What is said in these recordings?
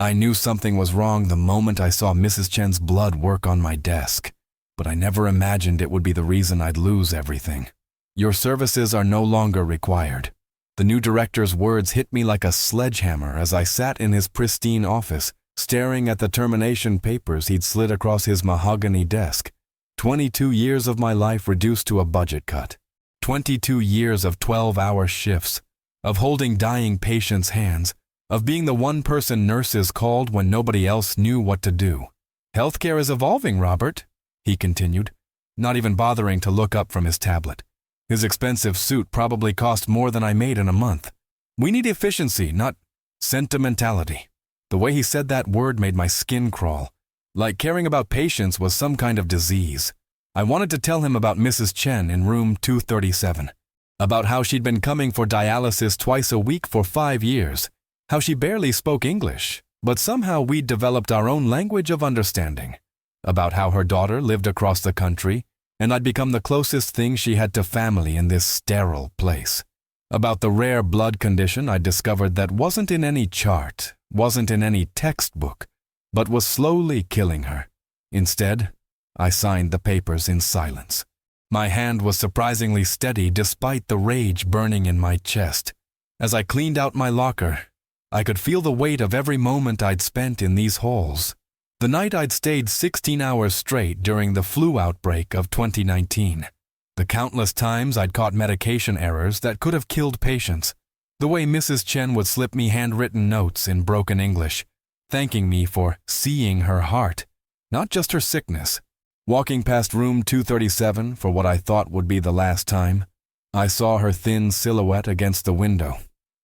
I knew something was wrong the moment I saw Mrs. Chen's blood work on my desk, but I never imagined it would be the reason I'd lose everything. Your services are no longer required. The new director's words hit me like a sledgehammer as I sat in his pristine office, staring at the termination papers he'd slid across his mahogany desk. 22 years of my life reduced to a budget cut. 22 years of 12-hour shifts, of holding dying patients' hands, of being the one person nurses called when nobody else knew what to do. "Healthcare is evolving, Robert," he continued, not even bothering to look up from his tablet. His expensive suit probably cost more than I made in a month. "We need efficiency, not sentimentality." The way he said that word made my skin crawl, like caring about patients was some kind of disease. I wanted to tell him about Mrs. Chen in room 237, about how she'd been coming for dialysis twice a week for 5 years, how she barely spoke English, but somehow we'd developed our own language of understanding, about how her daughter lived across the country, and I'd become the closest thing she had to family in this sterile place, about the rare blood condition I'd discovered that wasn't in any chart, wasn't in any textbook, but was slowly killing her. Instead, I signed the papers in silence. My hand was surprisingly steady despite the rage burning in my chest. As I cleaned out my locker, I could feel the weight of every moment I'd spent in these halls. The night I'd stayed 16 hours straight during the flu outbreak of 2019. The countless times I'd caught medication errors that could have killed patients. The way Mrs. Chen would slip me handwritten notes in broken English, thanking me for seeing her heart, not just her sickness. Walking past room 237 for what I thought would be the last time, I saw her thin silhouette against the window.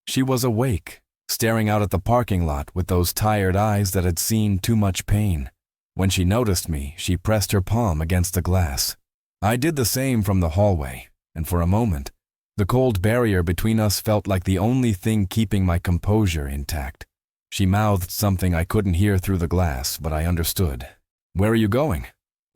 She was awake, staring out at the parking lot with those tired eyes that had seen too much pain. When she noticed me, she pressed her palm against the glass. I did the same from the hallway, and for a moment, the cold barrier between us felt like the only thing keeping my composure intact. She mouthed something I couldn't hear through the glass, but I understood. "Where are you going?"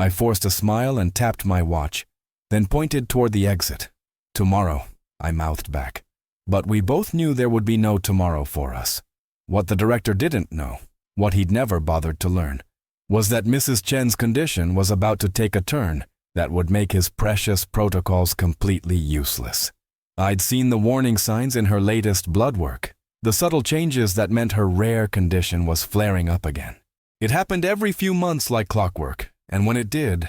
I forced a smile and tapped my watch, then pointed toward the exit. "Tomorrow," I mouthed back. But we both knew there would be no tomorrow for us. What the director didn't know, what he'd never bothered to learn, was that Mrs. Chen's condition was about to take a turn that would make his precious protocols completely useless. I'd seen the warning signs in her latest blood work, the subtle changes that meant her rare condition was flaring up again. It happened every few months like clockwork, and when it did,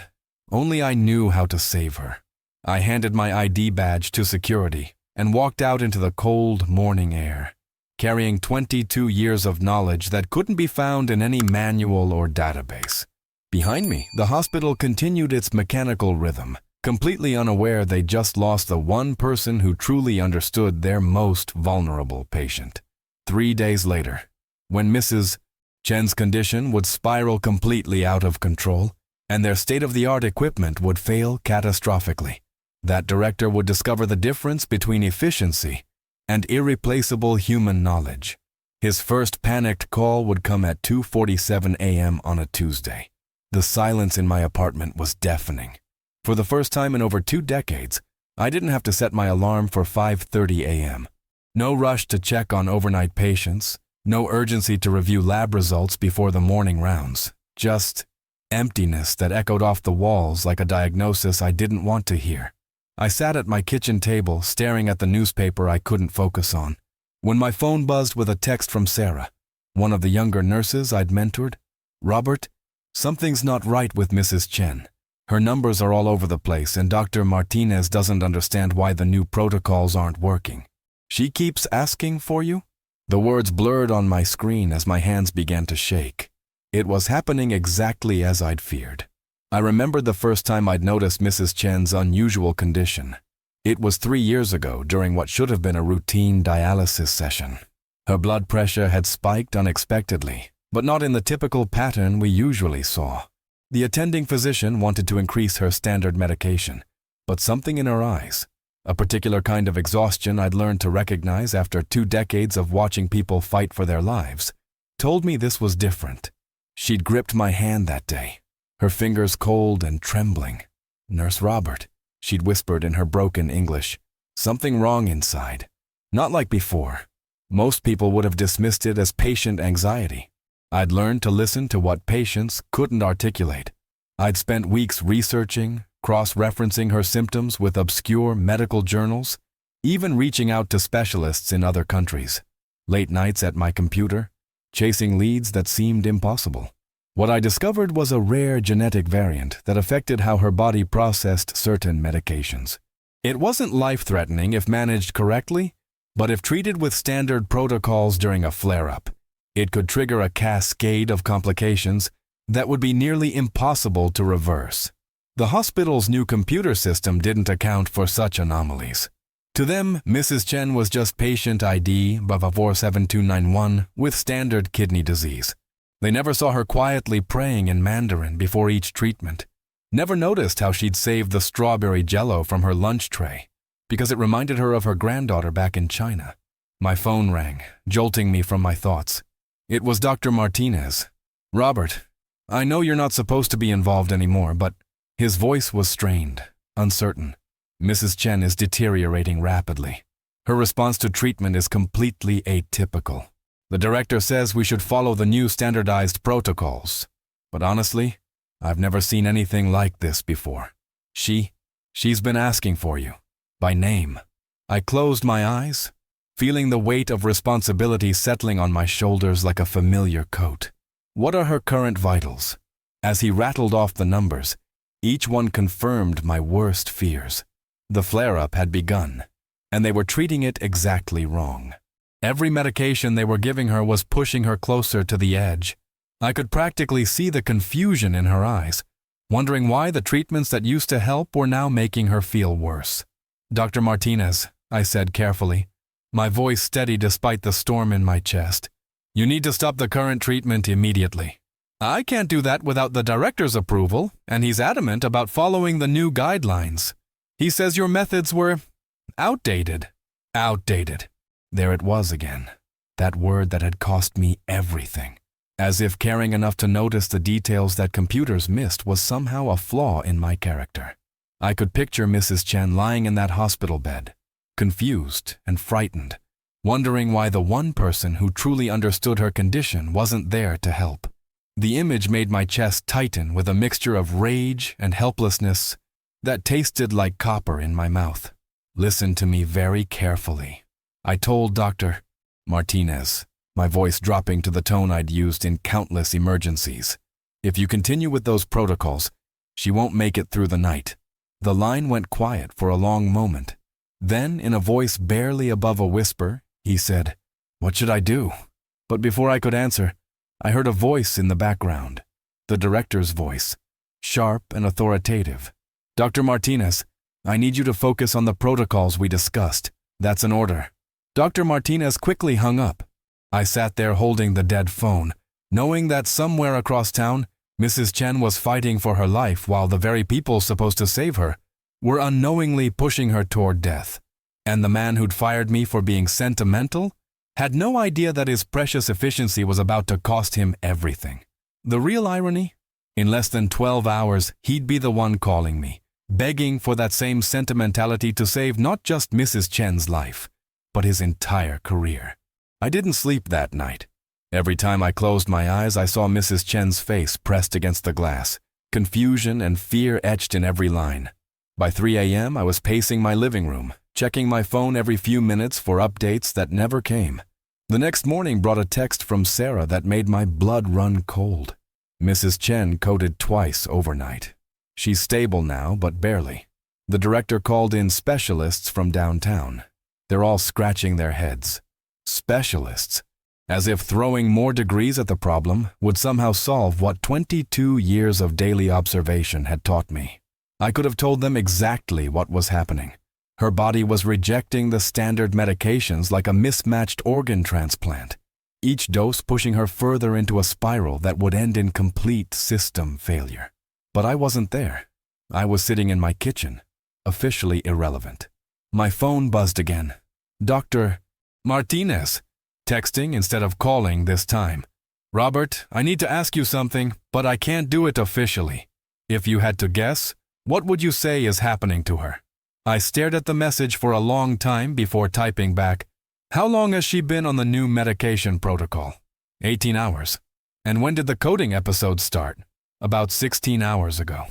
only I knew how to save her. I handed my ID badge to security and walked out into the cold morning air, carrying 22 years of knowledge that couldn't be found in any manual or database. Behind me, the hospital continued its mechanical rhythm, completely unaware they just lost the one person who truly understood their most vulnerable patient. 3 days later, when Mrs. Chen's condition would spiral completely out of control, and their state-of-the-art equipment would fail catastrophically, that director would discover the difference between efficiency and irreplaceable human knowledge. His first panicked call would come at 2:47 a.m. on a Tuesday. The silence in my apartment was deafening. For the first time in over 2 decades, I didn't have to set my alarm for 5:30 a.m. No rush to check on overnight patients, no urgency to review lab results before the morning rounds, just emptiness that echoed off the walls like a diagnosis I didn't want to hear. I sat at my kitchen table, staring at the newspaper I couldn't focus on, when my phone buzzed with a text from Sarah, one of the younger nurses I'd mentored. "Robert, something's not right with Mrs. Chen. Her numbers are all over the place, and Dr. Martinez doesn't understand why the new protocols aren't working. She keeps asking for you?" The words blurred on my screen as my hands began to shake. It was happening exactly as I'd feared. I remembered the first time I'd noticed Mrs. Chen's unusual condition. It was 3 years ago during what should have been a routine dialysis session. Her blood pressure had spiked unexpectedly, but not in the typical pattern we usually saw. The attending physician wanted to increase her standard medication, but something in her eyes, a particular kind of exhaustion I'd learned to recognize after 2 decades of watching people fight for their lives, told me this was different. She'd gripped my hand that day, her fingers cold and trembling. "Nurse Robert," she'd whispered in her broken English. "Something wrong inside." Not like before. Most people would have dismissed it as patient anxiety. I'd learned to listen to what patients couldn't articulate. I'd spent weeks researching, cross-referencing her symptoms with obscure medical journals, even reaching out to specialists in other countries. Late nights at my computer, chasing leads that seemed impossible. What I discovered was a rare genetic variant that affected how her body processed certain medications. It wasn't life-threatening if managed correctly, but if treated with standard protocols during a flare-up, it could trigger a cascade of complications that would be nearly impossible to reverse. The hospital's new computer system didn't account for such anomalies. To them, Mrs. Chen was just patient ID /47291 with standard kidney disease. They never saw her quietly praying in Mandarin before each treatment. Never noticed how she'd saved the strawberry jello from her lunch tray because it reminded her of her granddaughter back in China. My phone rang, jolting me from my thoughts. It was Dr. Martinez. "Robert, I know you're not supposed to be involved anymore, but..." His voice was strained, uncertain. "Mrs. Chen is deteriorating rapidly. Her response to treatment is completely atypical. The director says we should follow the new standardized protocols. But honestly, I've never seen anything like this before. She's been asking for you, by name." I closed my eyes, feeling the weight of responsibility settling on my shoulders like a familiar coat. "What are her current vitals?" As he rattled off the numbers, each one confirmed my worst fears. The flare-up had begun, and they were treating it exactly wrong. Every medication they were giving her was pushing her closer to the edge. I could practically see the confusion in her eyes, wondering why the treatments that used to help were now making her feel worse. "Dr. Martinez," I said carefully, my voice steady despite the storm in my chest. "You need to stop the current treatment immediately." "I can't do that without the director's approval, and he's adamant about following the new guidelines. He says your methods were outdated." Outdated. There it was again, that word that had cost me everything. As if caring enough to notice the details that computers missed was somehow a flaw in my character. I could picture Mrs. Chen lying in that hospital bed, confused and frightened, wondering why the one person who truly understood her condition wasn't there to help. The image made my chest tighten with a mixture of rage and helplessness that tasted like copper in my mouth. "Listen to me very carefully," I told Dr. Martinez, my voice dropping to the tone I'd used in countless emergencies. "If you continue with those protocols, she won't make it through the night." The line went quiet for a long moment. Then, in a voice barely above a whisper, he said, "What should I do?" But before I could answer, I heard a voice in the background, the director's voice, sharp and authoritative. "Dr. Martinez, I need you to focus on the protocols we discussed. That's an order." Dr. Martinez quickly hung up. I sat there holding the dead phone, knowing that somewhere across town, Mrs. Chen was fighting for her life while the very people supposed to save her were unknowingly pushing her toward death. And the man who'd fired me for being sentimental had no idea that his precious efficiency was about to cost him everything. The real irony? In less than 12 hours, he'd be the one calling me, begging for that same sentimentality to save not just Mrs. Chen's life, but his entire career. I didn't sleep that night. Every time I closed my eyes, I saw Mrs. Chen's face pressed against the glass, confusion and fear etched in every line. By 3 a.m., I was pacing my living room, checking my phone every few minutes for updates that never came. The next morning brought a text from Sarah that made my blood run cold. Mrs. Chen coded twice overnight. She's stable now, but barely. The director called in specialists from downtown. They're all scratching their heads. Specialists. As if throwing more degrees at the problem would somehow solve what 22 years of daily observation had taught me. I could have told them exactly what was happening. Her body was rejecting the standard medications like a mismatched organ transplant, each dose pushing her further into a spiral that would end in complete system failure. But I wasn't there. I was sitting in my kitchen, officially irrelevant. My phone buzzed again. "Dr. Martinez," texting instead of calling this time. "Robert, I need to ask you something, but I can't do it officially. If you had to guess, what would you say is happening to her?" I stared at the message for a long time before typing back, "How long has she been on the new medication protocol?" 18 hours. And when did the coding episode start? About 16 hours ago.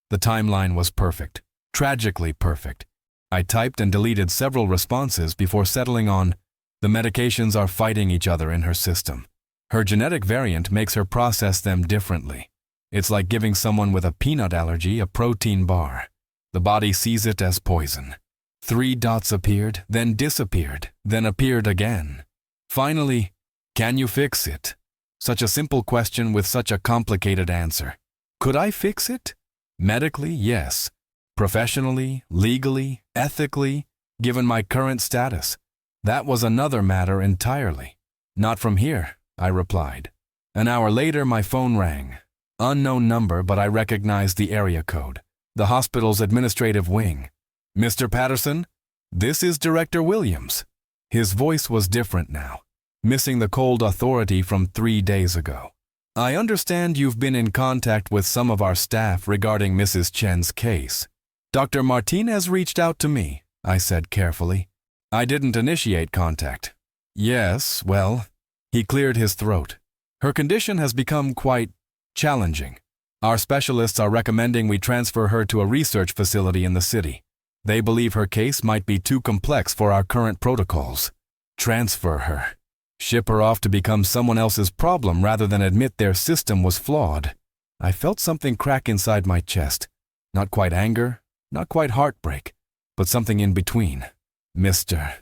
The timeline was perfect, tragically perfect. I typed and deleted several responses before settling on, the medications are fighting each other in her system. Her genetic variant makes her process them differently. It's like giving someone with a peanut allergy a protein bar. The body sees it as poison. 3 dots appeared, then disappeared, then appeared again. Finally, can you fix it? Such a simple question with such a complicated answer. Could I fix it? Medically, yes. Professionally, legally, ethically, given my current status. That was another matter entirely. Not from here, I replied. An hour later, my phone rang. Unknown number, but I recognized the area code. The hospital's administrative wing. Mr. Patterson, this is Director Williams. His voice was different now, missing the cold authority from 3 days ago. I understand you've been in contact with some of our staff regarding Mrs. Chen's case. Dr. Martinez reached out to me, I said carefully. I didn't initiate contact. Yes, well, he cleared his throat. Her condition has become quite challenging. Our specialists are recommending we transfer her to a research facility in the city. They believe her case might be too complex for our current protocols. Transfer her. Ship her off to become someone else's problem rather than admit their system was flawed. I felt something crack inside my chest. Not quite anger, not quite heartbreak, but something in between. Mr.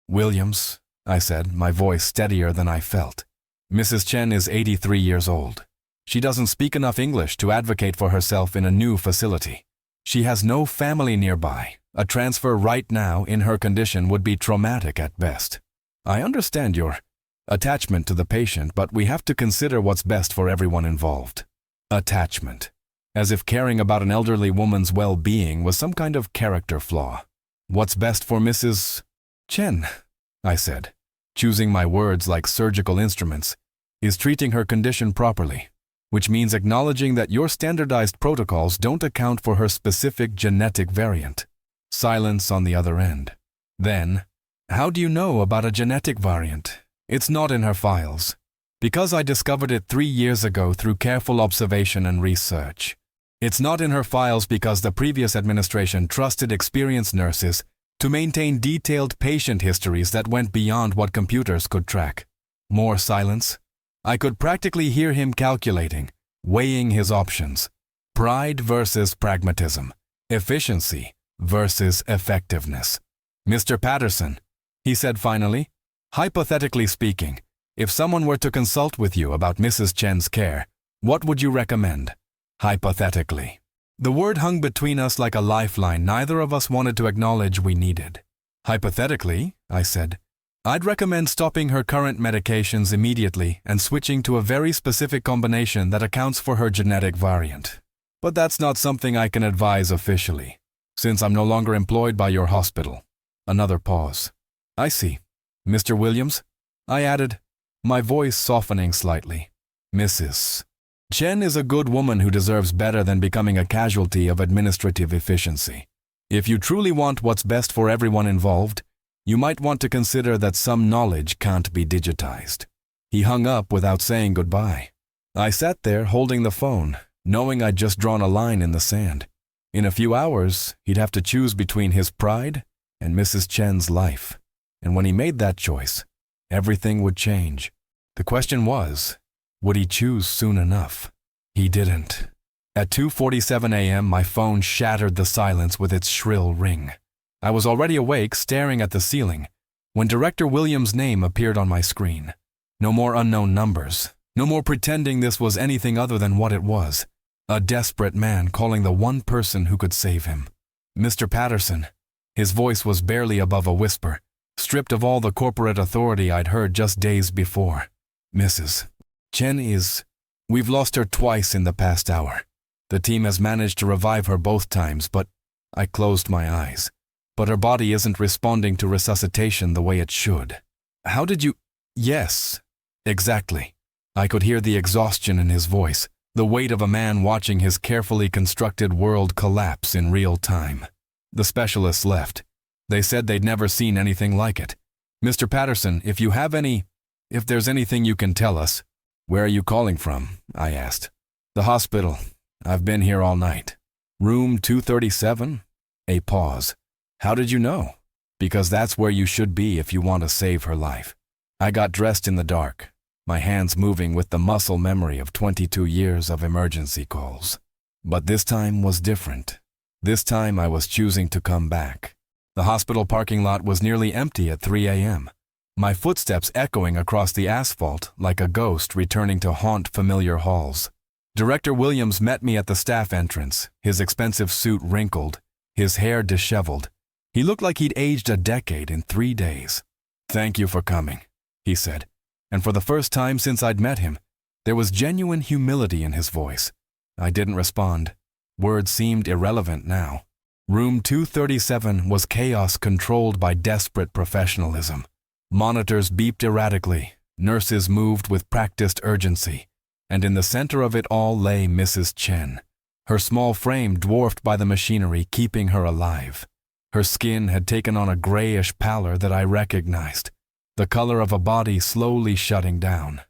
Williams, I said, my voice steadier than I felt. Mrs. Chen is 83 years old. She doesn't speak enough English to advocate for herself in a new facility. She has no family nearby. A transfer right now in her condition would be traumatic at best. I understand your attachment to the patient, but we have to consider what's best for everyone involved. Attachment. As if caring about an elderly woman's well-being was some kind of character flaw. What's best for Mrs. Chen, I said, choosing my words like surgical instruments, is treating her condition properly, which means acknowledging that your standardized protocols don't account for her specific genetic variant. Silence on the other end. Then, how do you know about a genetic variant? It's not in her files. Because I discovered it 3 years ago through careful observation and research. It's not in her files because the previous administration trusted experienced nurses to maintain detailed patient histories that went beyond what computers could track. More silence. I could practically hear him calculating, weighing his options. Pride versus pragmatism. Efficiency versus effectiveness. Mr. Patterson, he said finally, hypothetically speaking, if someone were to consult with you about Mrs. Chen's care, what would you recommend? Hypothetically. The word hung between us like a lifeline neither of us wanted to acknowledge we needed. Hypothetically, I said, I'd recommend stopping her current medications immediately and switching to a very specific combination that accounts for her genetic variant. But that's not something I can advise officially, since I'm no longer employed by your hospital. Another pause. I see. Mr. Williams, I added, my voice softening slightly. Mrs. Chen is a good woman who deserves better than becoming a casualty of administrative efficiency. If you truly want what's best for everyone involved, you might want to consider that some knowledge can't be digitized. He hung up without saying goodbye. I sat there holding the phone, knowing I'd just drawn a line in the sand. In a few hours, he'd have to choose between his pride and Mrs. Chen's life. And when he made that choice, everything would change. The question was, would he choose soon enough? He didn't. At 2:47 a.m., my phone shattered the silence with its shrill ring. I was already awake, staring at the ceiling, when Director Williams' name appeared on my screen. No more unknown numbers. No more pretending this was anything other than what it was. A desperate man calling the one person who could save him. Mr. Patterson. His voice was barely above a whisper, stripped of all the corporate authority I'd heard just days before. Mrs. Chen is... We've lost her twice in the past hour. The team has managed to revive her both times, but I closed my eyes. But her body isn't responding to resuscitation the way it should. How did you... Yes, exactly. I could hear the exhaustion in his voice, the weight of a man watching his carefully constructed world collapse in real time. The specialists left. They said they'd never seen anything like it. Mr. Patterson, if there's anything you can tell us, Where are you calling from? I asked. The hospital. I've been here all night. Room 237? A pause. How did you know? Because that's where you should be if you want to save her life. I got dressed in the dark, my hands moving with the muscle memory of 22 years of emergency calls. But this time was different. This time I was choosing to come back. The hospital parking lot was nearly empty at 3 a.m., my footsteps echoing across the asphalt like a ghost returning to haunt familiar halls. Director Williams met me at the staff entrance, his expensive suit wrinkled, his hair disheveled. He looked like he'd aged a decade in 3 days. "Thank you for coming," he said, and for the first time since I'd met him, there was genuine humility in his voice. I didn't respond. Words seemed irrelevant now. Room 237 was chaos controlled by desperate professionalism. Monitors beeped erratically, nurses moved with practiced urgency, and in the center of it all lay Mrs. Chen, her small frame dwarfed by the machinery keeping her alive. Her skin had taken on a grayish pallor that I recognized, the color of a body slowly shutting down.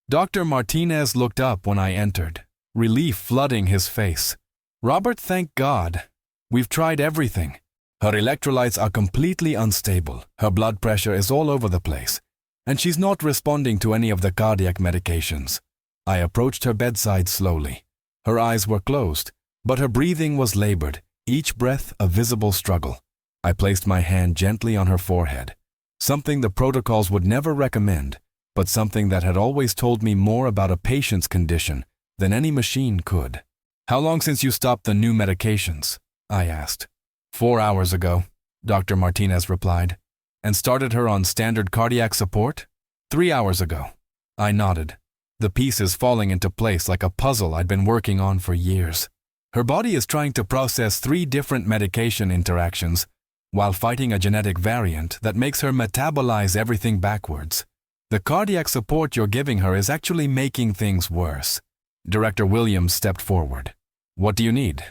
Dr. Martinez looked up when I entered, relief flooding his face. "Robert, thank God. We've tried everything. Her electrolytes are completely unstable, her blood pressure is all over the place, and she's not responding to any of the cardiac medications." I approached her bedside slowly. Her eyes were closed, but her breathing was labored, each breath a visible struggle. I placed my hand gently on her forehead, something the protocols would never recommend, but something that had always told me more about a patient's condition than any machine could. "How long since you stopped the new medications?" I asked. 4 hours ago, Dr. Martinez replied. "And started her on standard cardiac support?" 3 hours ago. I nodded, the pieces falling into place like a puzzle I'd been working on for years. Her body is trying to process 3 different medication interactions while fighting a genetic variant that makes her metabolize everything backwards. The cardiac support you're giving her is actually making things worse." Director Williams stepped forward. "What do you need?"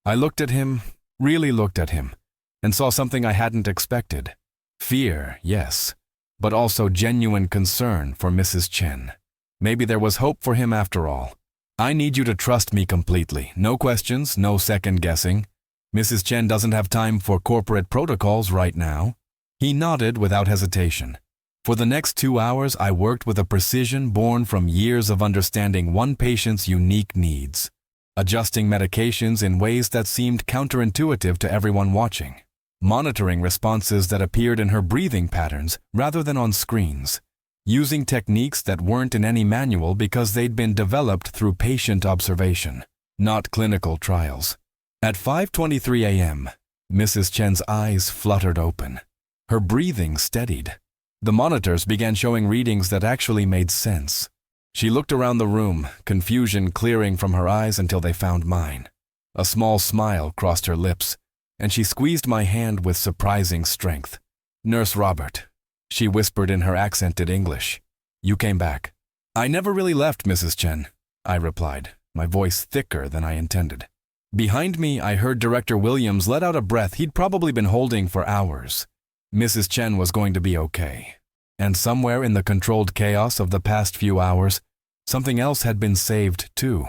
I looked at him, really looked at him, and saw something I hadn't expected. Fear, yes, but also genuine concern for Mrs. Chen. Maybe there was hope for him after all. "I need you to trust me completely. No questions, no second guessing. Mrs. Chen doesn't have time for corporate protocols right now." He nodded without hesitation. For the next 2 hours, I worked with a precision born from years of understanding one patient's unique needs, adjusting medications in ways that seemed counterintuitive to everyone watching, monitoring responses that appeared in her breathing patterns rather than on screens, using techniques that weren't in any manual because they'd been developed through patient observation, not clinical trials. At 5:23 a.m., Mrs. Chen's eyes fluttered open. Her breathing steadied. The monitors began showing readings that actually made sense. She looked around the room, confusion clearing from her eyes until they found mine. A small smile crossed her lips, and she squeezed my hand with surprising strength. "Nurse Robert," she whispered in her accented English. "You came back." "I never really left, Mrs. Chen," I replied, my voice thicker than I intended. Behind me, I heard Director Williams let out a breath he'd probably been holding for hours. Mrs. Chen was going to be okay. And somewhere in the controlled chaos of the past few hours, something else had been saved too.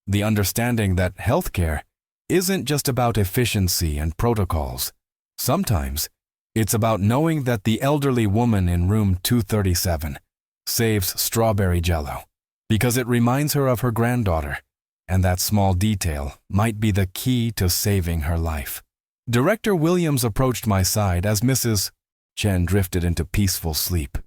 The understanding that healthcare isn't just about efficiency and protocols. Sometimes, it's about knowing that the elderly woman in room 237 saves strawberry jello because it reminds her of her granddaughter, and that small detail might be the key to saving her life. Director Williams approached my side as Mrs. Chen drifted into peaceful sleep.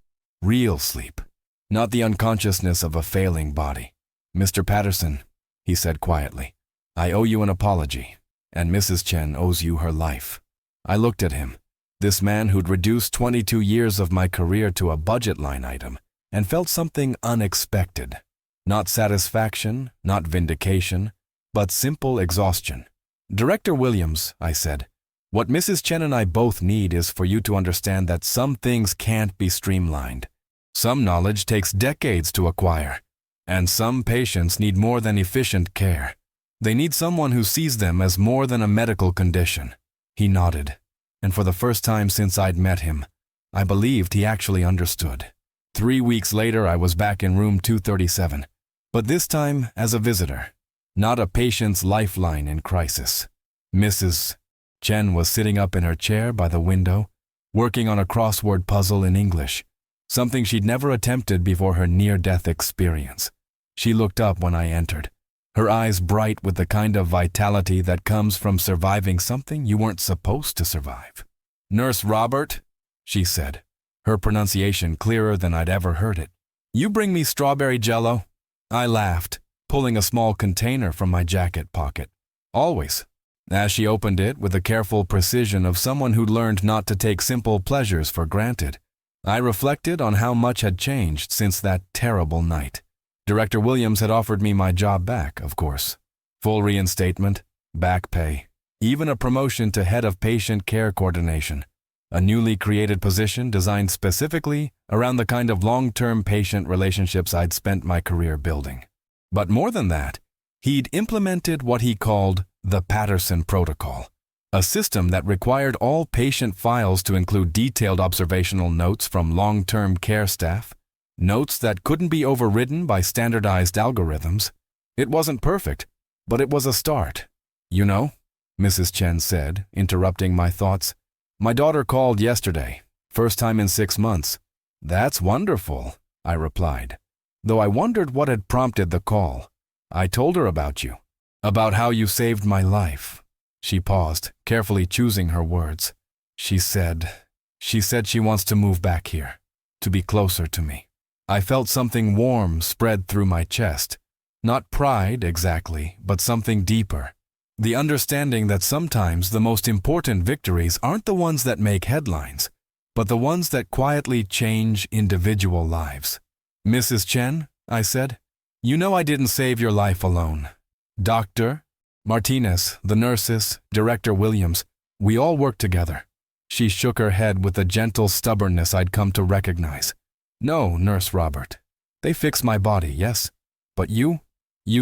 Real sleep, not the unconsciousness of a failing body. "Mr. Patterson," he said quietly, "I owe you an apology, and Mrs. Chen owes you her life." I looked at him, this man who'd reduced 22 years of my career to a budget line item, and felt something unexpected. Not satisfaction, not vindication, but simple exhaustion. "Director Williams," I said, "what Mrs. Chen and I both need is for you to understand that some things can't be streamlined. Some knowledge takes decades to acquire, and some patients need more than efficient care. They need someone who sees them as more than a medical condition." He nodded, and for the first time since I'd met him, I believed he actually understood. 3 weeks later, I was back in room 237, but this time as a visitor, not a patient's lifeline in crisis. Mrs. Chen was sitting up in her chair by the window, working on a crossword puzzle in English, something she'd never attempted before her near-death experience. She looked up when I entered, her eyes bright with the kind of vitality that comes from surviving something you weren't supposed to survive. "Nurse Robert," she said, her pronunciation clearer than I'd ever heard it. "You bring me strawberry jello?" I laughed, pulling a small container from my jacket pocket. "Always," as she opened it with the careful precision of someone who'd learned not to take simple pleasures for granted. I reflected on how much had changed since that terrible night. Director Williams had offered me my job back, of course. Full reinstatement, back pay, even a promotion to head of patient care coordination, a newly created position designed specifically around the kind of long-term patient relationships I'd spent my career building. But more than that, he'd implemented what he called the Patterson Protocol, a system that required all patient files to include detailed observational notes from long-term care staff, notes that couldn't be overridden by standardized algorithms. It wasn't perfect, but it was a start. "You know," Mrs. Chen said, interrupting my thoughts, "my daughter called yesterday, first time in 6 months. "That's wonderful," I replied, though I wondered what had prompted the call. "I told her about you, about how you saved my life." She paused, carefully choosing her words. She said she wants to move back here, to be closer to me. I felt something warm spread through my chest. Not pride exactly, but something deeper. The understanding that sometimes the most important victories aren't the ones that make headlines, but the ones that quietly change individual lives. "Mrs. Chen," I said, "you know I didn't save your life alone. Dr. Martinez, the nurses, Director Williams, we all worked together." She shook her head with the gentle stubbornness I'd come to recognize. "No, Nurse Robert. They fixed my body, yes. But you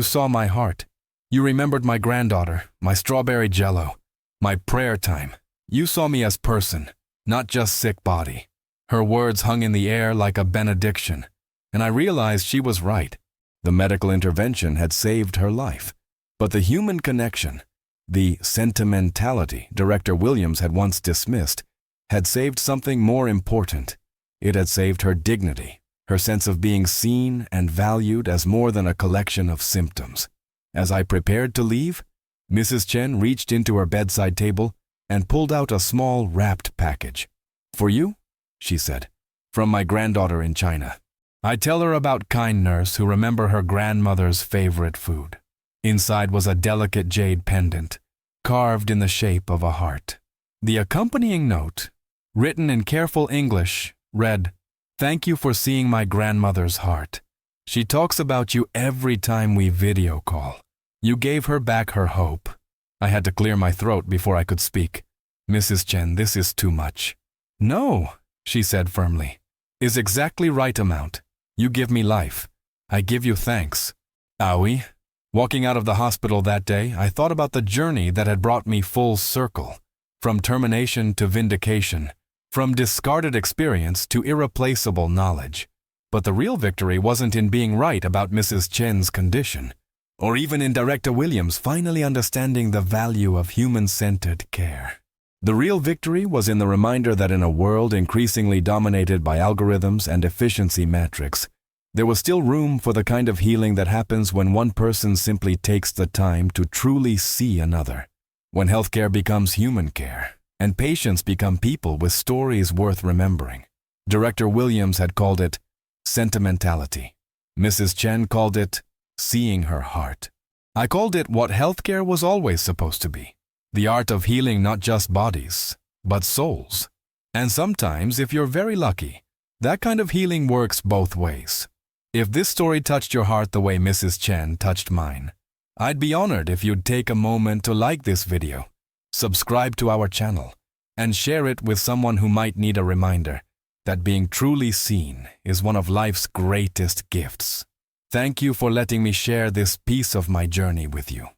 saw my heart. You remembered my granddaughter, my strawberry jello, my prayer time. You saw me as person, not just sick body." Her words hung in the air like a benediction, and I realized she was right. The medical intervention had saved her life. But the human connection, the sentimentality Director Williams had once dismissed, had saved something more important. It had saved her dignity, her sense of being seen and valued as more than a collection of symptoms. As I prepared to leave, Mrs. Chen reached into her bedside table and pulled out a small wrapped package. "For you," she said, "from my granddaughter in China." I tell her about kind nurse who remember her grandmother's favorite food. Inside was a delicate jade pendant, carved in the shape of a heart. The accompanying note, written in careful English, read, "Thank you for seeing my grandmother's heart. She talks about you every time we video call. You gave her back her hope." I had to clear my throat before I could speak. "Mrs. Chen, this is too much." "No," she said firmly, "is exactly right amount. You give me life. I give you thanks." Aoi. Walking out of the hospital that day, I thought about the journey that had brought me full circle, from termination to vindication, from discarded experience to irreplaceable knowledge. But the real victory wasn't in being right about Mrs. Chen's condition, or even in Director Williams finally understanding the value of human-centered care. The real victory was in the reminder that in a world increasingly dominated by algorithms and efficiency metrics, there was still room for the kind of healing that happens when one person simply takes the time to truly see another. When healthcare becomes human care, and patients become people with stories worth remembering. Director Williams had called it sentimentality. Mrs. Chen called it seeing her heart. I called it what healthcare was always supposed to be. The art of healing not just bodies, but souls. And sometimes, if you're very lucky, that kind of healing works both ways. If this story touched your heart the way Mrs. Chen touched mine, I'd be honored if you'd take a moment to like this video, subscribe to our channel, and share it with someone who might need a reminder that being truly seen is one of life's greatest gifts. Thank you for letting me share this piece of my journey with you.